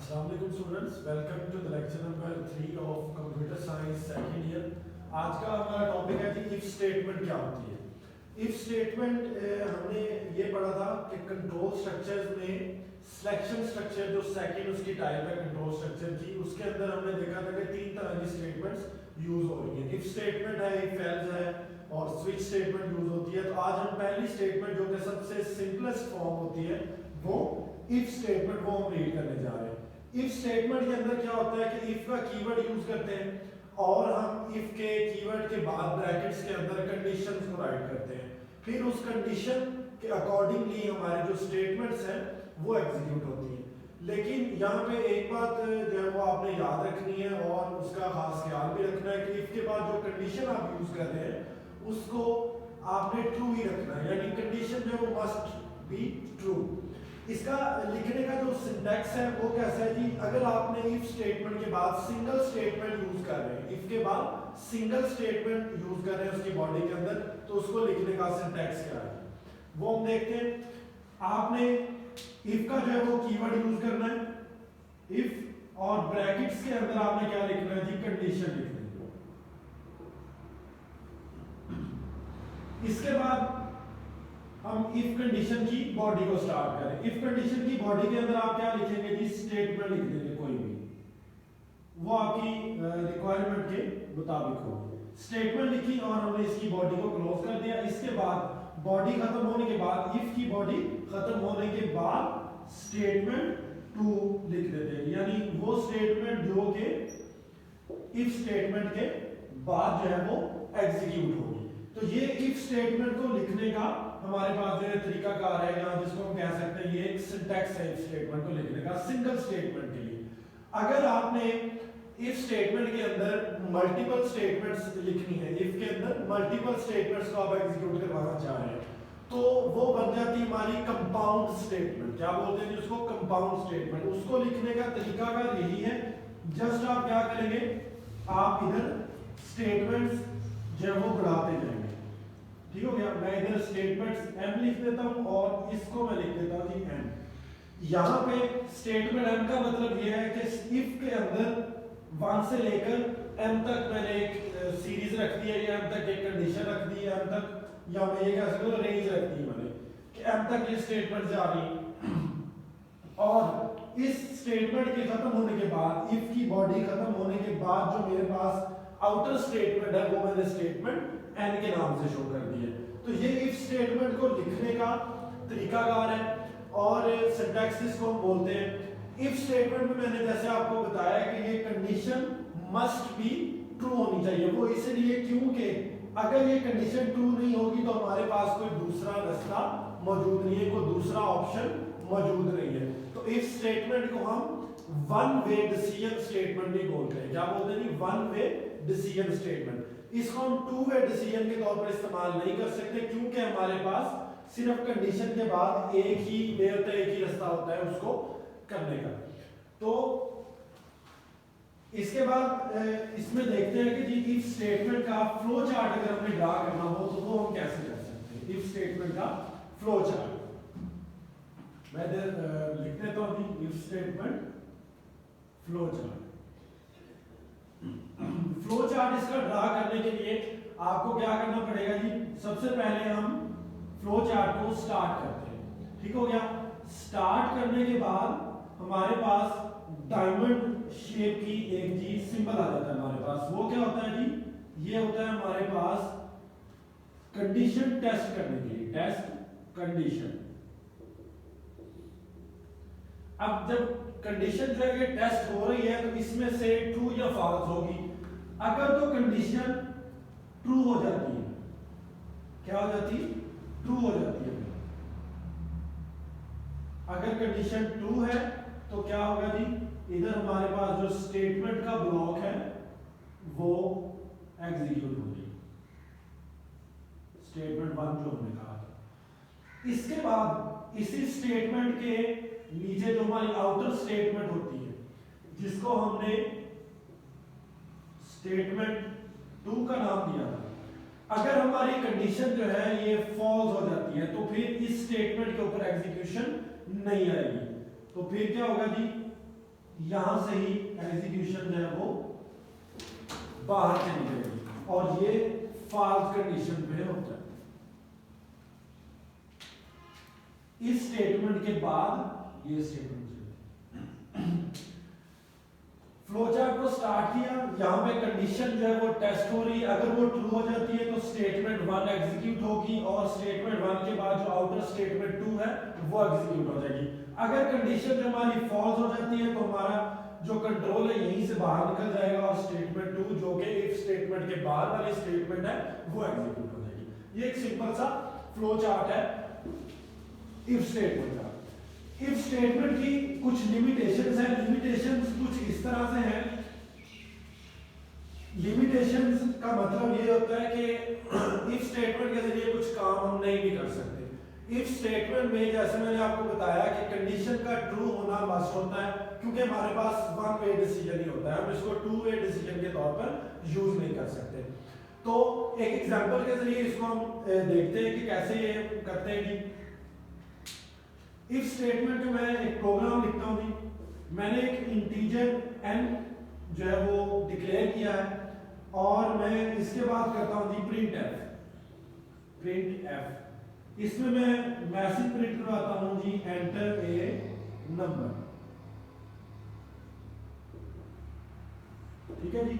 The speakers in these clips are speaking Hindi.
अस्सलाम वालेकुम students, welcome to the lecture number 3 of computer science second year. आज का हमारा टॉपिक है कि इफ स्टेटमेंट क्या होती है। इफ स्टेटमेंट हमने ये पढ़ा था कि कंट्रोल स्ट्रक्चर्स में सिलेक्शन स्ट्रक्चर जो सेकंड उसकी टाइप है कंट्रोल स्ट्रक्चर की, उसके अंदर हमने देखा था कि तीन तरह की स्टेटमेंट्स यूज हो रही हैं। इफ स्टेटमेंट है, इफ एल्स है और स्विच स्टेटमेंट यूज होती है। तो आज हम पहली स्टेटमेंट जो कि सबसे सिंपलेस्ट फॉर्म होती है वो इफ स्टेटमेंट वो हम रीड करने जा रहे हैं। इफ स्टेटमेंट के अंदर क्या होता है कि इफ का कीवर्ड यूज करते हैं और हम इफ के कीवर्ड के बाद ब्रैकेट्स के अंदर कंडीशंस को राइट करते हैं, फिर उस कंडीशन के अकॉर्डिंगली हमारे जो स्टेटमेंट्स हैं वो एग्जीक्यूट होती हैं। लेकिन यहाँ पे एक बात जो है वो आपने याद रखनी है और उसका खास ख्याल भी रखना है कि इफ के बाद जो कंडीशन आप यूज कर रहे हैं उसको आपने ट्रू ही रखना है, यानी कंडीशन जो है वो मस्ट बी ट्रू। इसका लिखने का जो सिंटैक्स है वो कैसा है जी, अगर आपने इफ स्टेटमेंट के बाद सिंगल स्टेटमेंट यूज कर रहे हैं, इफ के बाद सिंगल स्टेटमेंट यूज कर रहे हैं उसकी बॉडी के अंदर, तो उसको लिखने का सिंटैक्स क्या है वो हम देखते हैं। आपने इफ का जो है वो कीवर्ड यूज करना है, इफ और ब्रैकेट्स के अंदर आपने क्या लिखना है जी, कंडीशन लिखनी है। इसके बाद हम इफ कंडीशन की बॉडी को स्टार्ट करें। इफ कंडीशन की बॉडी के अंदर आप क्या लिखेंगे जी, स्टेटमेंट लिख देंगे कोई भी, वो आपकी रिक्वायरमेंट के मुताबिक हो। स्टेटमेंट लिखी और हमने इसकी बॉडी को क्लोज कर दिया। इसके बाद बॉडी खत्म होने के बाद, इफ की बॉडी खत्म होने के बाद स्टेटमेंट 2 लिख देते हैं, यानी वो स्टेटमेंट जो के इफ स्टेटमेंट के बाद जो है वो एग्जीक्यूट होगी। तो ये इफ स्टेटमेंट को लिखने का हमारे पास जो है तरीकाकार है, यहाँ जिसको हम कह सकते हैं ये एक सिंटैक्स है इफ स्टेटमेंट को लिखने का सिंगल स्टेटमेंट के लिए। अगर आपने इफ स्टेटमेंट के अंदर मल्टीपल स्टेटमेंट्स लिखनी है, इफ के अंदर मल्टीपल स्टेटमेंट्स को आप एग्जीक्यूट करवाना चाह रहे हैं, तो वो बन जाती है हमारी कंपाउंड स्टेटमेंट। क्या बोलते हैं उसको, कंपाउंड स्टेटमेंट। उसको लिखने का तरीका का यही है, जस्ट आप क्या करेंगे, आप इधर स्टेटमेंट्स जो है वो बढ़ाते जाएंगे। ठीक हो गया, मैं इधर स्टेटमेंट्स m लिख देता हूं और इसको मैं लिख देता हूं जी m। यहां पे स्टेटमेंट m का मतलब यह है कि इफ के अंदर 1 से लेकर m तक मैंने एक सीरीज रख दी है, या m तक एक कंडीशन रख दी है, m तक, या मैं ये कह सकता हूं रेंज रख दी है मैंने कि m तक ये स्टेटमेंट जा रही। और इस स्टेटमेंट के खत्म होने के बाद, इफ की बॉडी खत्म होने के बाद जो मेरे पास आउटर स्टेटमेंट है वो मैंने स्टेटमेंट n के नाम से शो कर दिया। तो ये इफ स्टेटमेंट को लिखने का तरीकाकार है और सिंटैक्स इसको हम बोलते हैं। इफ स्टेटमेंट में मैंने जैसे आपको बताया कि ये कंडीशन मस्ट बी ट्रू होनी चाहिए। वो इसलिए क्योंकि अगर ये कंडीशन ट्रू नहीं होगी तो हमारे पास कोई दूसरा रास्ता मौजूद नहीं है, कोई दूसरा ऑप्शन मौजूद नहीं है। तो इफ स्टेटमेंट को हम वन वे डिसीजन स्टेटमेंट भी बोलते हैं। क्या बोलते हैं, वन वे डिसीजन स्टेटमेंट। इसको हम टू वे डिसीजन के तौर पर इस्तेमाल नहीं कर सकते क्योंकि हमारे पास सिर्फ कंडीशन के बाद एक ही वे होता है, एक ही रास्ता होता है उसको करने का। तो इसके बाद इसमें देखते हैं कि जी इफ स्टेटमेंट का फ्लो चार्ट अगर हमें ड्रा करना हो तो वो हम कैसे कर सकते हैं। इफ स्टेटमेंट का फ्लो चार्ट मैं इधर लिख देता हूं जी, if statement flow chart. Flow chart इसका ड्रा करने के लिए आपको क्या करना पड़ेगा जी, सबसे पहले हम फ्लो चार्ट को स्टार्ट करते हैं। ठीक हो गया, स्टार्ट करने के बाद हमारे पास डायमंड शेप की एक जी सिंबल आ जाता है हमारे पास। वो क्या होता है जी, ये होता है हमारे पास कंडीशन टेस्ट करने के लिए, टेस्ट कंडीशन। अब जब कंडीशन जो है टेस्ट हो रही है तो इसमें से ट्रू या फॉल्स होगी। अगर तो कंडीशन ट्रू हो जाती है, क्या हो जाती है, ट्रू हो जाती है। अगर कंडीशन ट्रू है तो क्या होगा जी, इधर हमारे पास जो स्टेटमेंट का ब्लॉक है वो एग्जीक्यूट होगी, स्टेटमेंट 1 जो हमने कहा था। इसके बाद इसी स्टेटमेंट के नीचे जो हमारी आउटर स्टेटमेंट होती है जिसको हमने स्टेटमेंट 2 का नाम दिया था, अगर हमारी कंडीशन जो है ये फॉल्स हो जाती है तो फिर इस स्टेटमेंट के ऊपर एग्जीक्यूशन नहीं आएगी। तो फिर क्या होगा जी, यहां से ही एग्जीक्यूशन जो है वो बाहर चली जाएगी और ये फॉल्स कंडीशन पे होता है। इस स्टेटमेंट के बाद ये स्टेटमेंट फ्लो चार्ट को स्टार्ट किया, यहां पे कंडीशन जो है वो टेस्ट हो रही है, अगर वो ट्रू हो जाती है तो स्टेटमेंट 1 एग्जीक्यूट होगी और स्टेटमेंट 1 के बाद जो आउटर स्टेटमेंट 2 है वो एग्जीक्यूट हो जाएगी। अगर कंडीशन जो हमारी फॉल्स हो जाती है तो हमारा जो कंट्रोल है यहीं से बाहर निकल जाएगा और स्टेटमेंट 2 जो कि इफ स्टेटमेंट के बाद वाली स्टेटमेंट है वो एग्जीक्यूट हो जाएगी। ये एक सिंपल सा फ्लो चार्ट है इफ स्टेटमेंट का। इफ स्टेटमेंट की कुछ लिमिटेशंस हैं, लिमिटेशंस कुछ इस तरह से हैं। लिमिटेशंस का मतलब ये होता है कि इफ स्टेटमेंट के जरिए कुछ काम हम नहीं भी कर सकते। इफ स्टेटमेंट में जैसे मैंने आपको बताया कि कंडीशन का ट्रू होना मस्ट होता है, क्योंकि हमारे पास वन वे डिसीजन ही होता है, हम इसको टू वे डिसीजन के तौर पर यूज नहीं कर सकते। तो एक एग्जांपल के जरिए इसको हम देखते हैं कि कैसे ये करते हैं। कि इफ स्टेटमेंट में मैं एक प्रोग्राम लिखता हूं जी, मैंने एक इंटीजर n जो है वो डिक्लेयर किया है और मैं इसके बाद करता हूं जी प्रिंट एफ। इसमें मैं मैसेज प्रिंट करवाता हूं जी एंटर ए नंबर। ठीक है जी,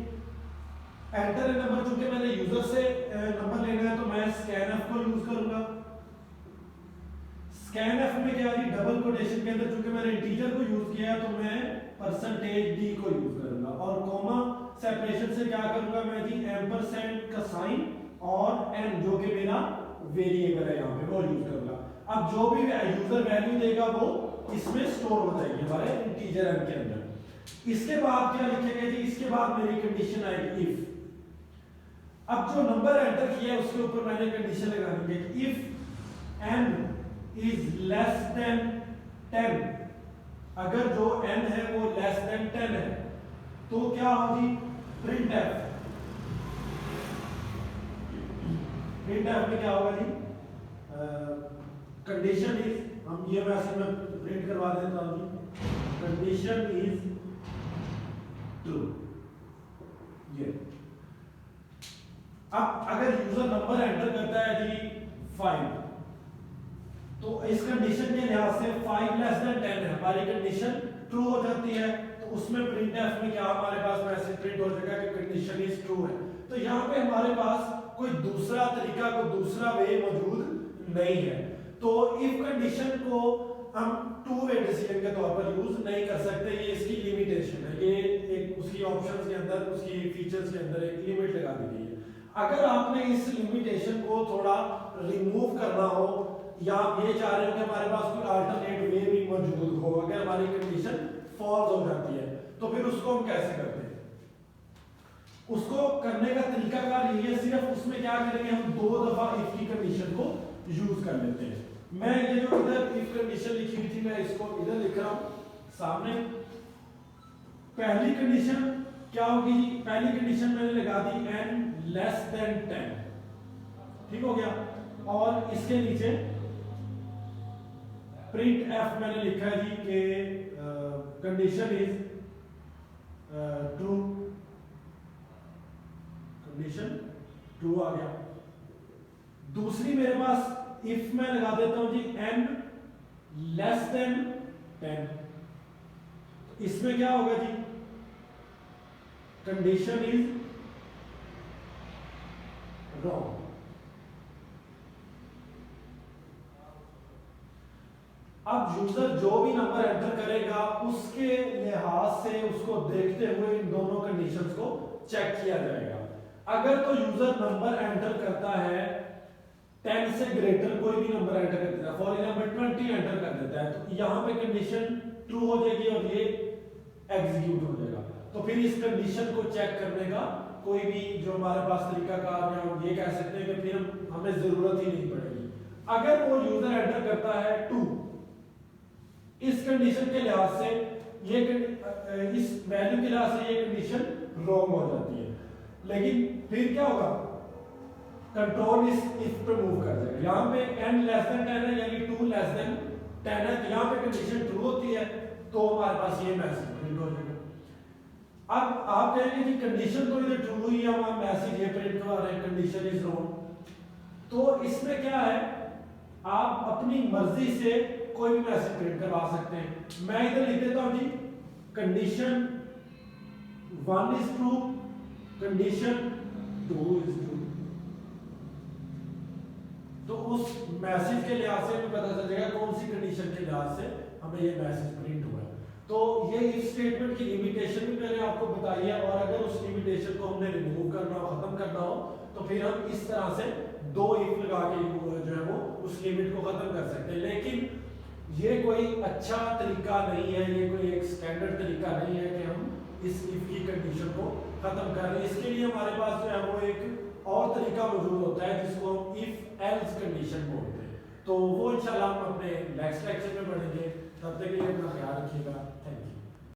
एंटर ए नंबर, चूंकि मैंने यूजर से नंबर लेना है तो मैं स्कैनएफ को यूज करूंगा। स्कैनएफ में क्या है, डबल कोटेशन के अंदर चूंकि मैंने इंटीजर को यूज किया है तो मैं %d को यूज करूंगा और कॉमा सेपरेशन से क्या करूंगा मैं जी एम्परसेंड का साइन और n जो कि मेरा वेरिएबल है यहां पे वो यूज करूंगा। अब जो भी यूजर वैल्यू देगा वो इसमें स्टोर हो जाएगी हमारे इंटीजर n के अंदर। इसके बाद क्या लिखेंगे जी, इसके बाद मेरी कंडीशन आएगी इफ। अब जो नंबर एंटर किया है उसके ऊपर मैंने कंडीशन लगानी है कि if n is less than 10, अगर जो n है वो less than 10 है तो क्या होगी printf। printf में क्या होगा जी, कंडीशन इज, हम ये मैसेज में प्रिंट करवा देता हूं जी, कंडीशन इज ट्रू। ये अब अगर यूजर नंबर एंटर करता है जी 5 तो इस कंडीशन के लिहाज से 5 लेस देन 10 है, हमारी कंडीशन ट्रू हो जाती है तो उसमें प्रिंटफ में क्या हमारे पास मैसेज प्रिंट हो जाएगा कि कंडीशन इज ट्रू है। तो यहाँ पे हमारे पास कोई दूसरा तरीका, कोई दूसरा वे मौजूद नहीं है। तो इफ कंडीशन को हम टू वे डिसीजन के तौर पर यूज नहीं कर सकते, ये इसकी लिमिटेशन है। ये एक उसकी ऑप्शंस के अंदर, उसकी फीचर्स के अंदर एक लिमिट लगा दी गई है। अगर आपने इस लिमिटेशन को थोड़ा रिमूव करना हो या आप ये चाह रहे हो कि हमारे पास कोई अल्टरनेट वे भी मौजूद हो, अगर हमारी कंडीशन फॉल्स हो जाती है तो फिर उसको हम कैसे करते हैं? उसको करने का तरीका कार यही है, सिर्फ उसमें क्या करेंगे, हम 2 दफा इफ की कंडीशन को यूज कर लेते हैं। मैं ये जो इधर इफ कंडीशन लिखी हुई थी मैं इसको इधर लिख रहा हूं सामने। पहली कंडीशन क्या होगी जी, पहली कंडीशन मैंने लगा दी n लेस देन 10, ठीक हो गया। और इसके नीचे प्रिंट एफ मैंने लिखा है जी कि condition is true, condition true आ गया। दूसरी मेरे पास इफ मैं लगा देता हूं जी n लेस देन 10, इसमें क्या होगा जी, कंडीशन इज रॉन्ग। अब यूजर जो भी नंबर एंटर करेगा उसके लिहाज से, उसको देखते हुए इन दोनों कंडीशंस को चेक किया जाएगा। अगर तो यूजर नंबर एंटर करता है 10 से ग्रेटर कोई भी नंबर एंटर कर देता है, फॉर एग्जांपल 20 एंटर कर देता है, तो यहां पे कंडीशन ट्रू हो जाएगी और ये एग्जीक्यूट हो जाएगा। तो फिर इस कंडीशन को चेक करने का कोई भी जो हमारे पास तरीका कार है, हम ये कह सकते हैं कि फिर हमें जरूरत ही नहीं पड़ेगी। अगर वो यूजर एंटर करता है 2, इस कंडीशन के लिहाज से ये इस वैल्यू के लिहाज से ये कंडीशन रॉन्ग हो जाती है। लेकिन फिर क्या होगा, कंट्रोल इस इफ पे मूव कर जाएगा। यहाँ पे n लेस देन 10 है यानी 2 लेस देन 10 है, तो यहाँ पे कंडीशन ट्रू होती है तो हमारे पास ये मैसेज प्रिंट हो जाएगा। अब आप कहेंगे कि कंडीशन तो इधर ट्रू ही है, हम मैसेज ये प्रिंट करवा रहे हैं कंडीशन इज रॉन्ग। तो इसमें क्या है, आप अपनी मर्जी से कोई भी मैसेज प्रिंट करवा सकते हैं। मैं इधर लिख देता हूं जी condition 1 is true, condition 2 is true. तो उस मैसेज के लिहाज से हमें पता चल जाएगा कौन सी कंडीशन के लिहाज से हमें ये मैसेज प्रिंट हुआ है। तो ये इफ स्टेटमेंट की लिमिटेशन भी मैंने आपको बताई है, और अगर उस लिमिटेशन को हमने रिमूव करना हो, खत्म करना हो, तो फिर हम इस तरह से दो इफ लगा के जो है वो उस लिमिट को खत्म कर सकते हैं। लेकिन ये कोई अच्छा तरीका नहीं है, ये कोई एक स्टैंडर्ड तरीका नहीं है कि हम इस इफ की कंडीशन को खत्म कर रहे हैं। इसके लिए हमारे पास जो है वो एक और तरीका मौजूद होता है जिसको हम इफ एल्स कंडीशन बोलते हैं। तो वो इंशाल्लाह हम अपने नेक्स्ट लेक्चर में पढ़ेंगे। तब तक के लिए अपना ख्याल रखिएगा।